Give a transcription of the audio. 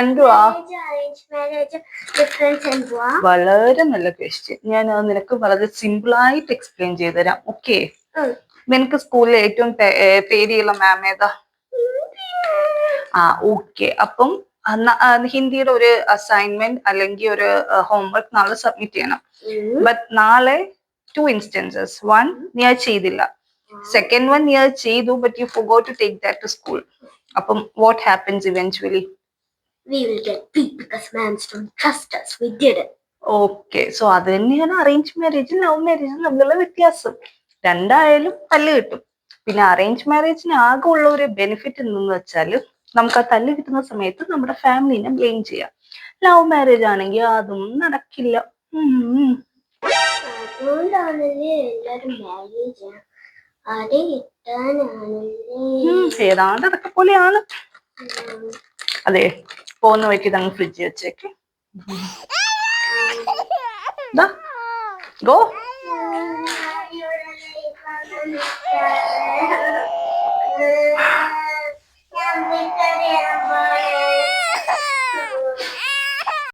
എന്തുവാ വളരെ നല്ല ക്വസ്റ്റ്യൻ. ഞാൻ നിനക്ക് വളരെ സിമ്പിൾ ആയിട്ട് എക്സ്പ്ലെയിൻ ചെയ്തുതരാം. ഓക്കെ, നിനക്ക് സ്കൂളിൽ ഏറ്റവും പേടിയുള്ള മാം ഏതാ? ഓക്കെ. അപ്പം ഹിന്ദിയുടെ ഒരു അസൈൻമെന്റ് അല്ലെങ്കിൽ ഒരു ഹോംവർക്ക് നാളെ സബ്മിറ്റ് ചെയ്യണം. ബട്ട് നാളെ 2 instances. 1, നീ അത് ചെയ്തില്ല. സെക്കൻഡ് വൺ, നീ അത് ചെയ്തു, but you forgot to take that to school. അപ്പം what happens eventually? We will get beat because mams don't trust us. We did it. Okay, so അത് തന്നെയാണ് അറേഞ്ച് മാരേജും ലവ് മാരേജും തമ്മിലുള്ള വ്യത്യാസം. രണ്ടായാലും തല്ല് കിട്ടും. പിന്നെ അറേഞ്ച് മാരേജിന് ആകെ ഉള്ള ഒരു ബെനിഫിറ്റ് എന്തെന്ന് വെച്ചാൽ നമുക്ക് ആ തല്ല് കിട്ടുന്ന സമയത്ത് നമ്മുടെ ഫാമിലിനെ ബ്ലെയിം ചെയ്യാം. ലവ് മാരേജ് ആണെങ്കിൽ അതൊന്നും നടക്കില്ല. ഏതാണ്ട് അതൊക്കെ പോലെയാണ്. അതെ, പോകുന്ന വഴിക്ക് ഇതങ്ങ് ഫ്രിഡ്ജ് വെച്ചേക്ക്. Go.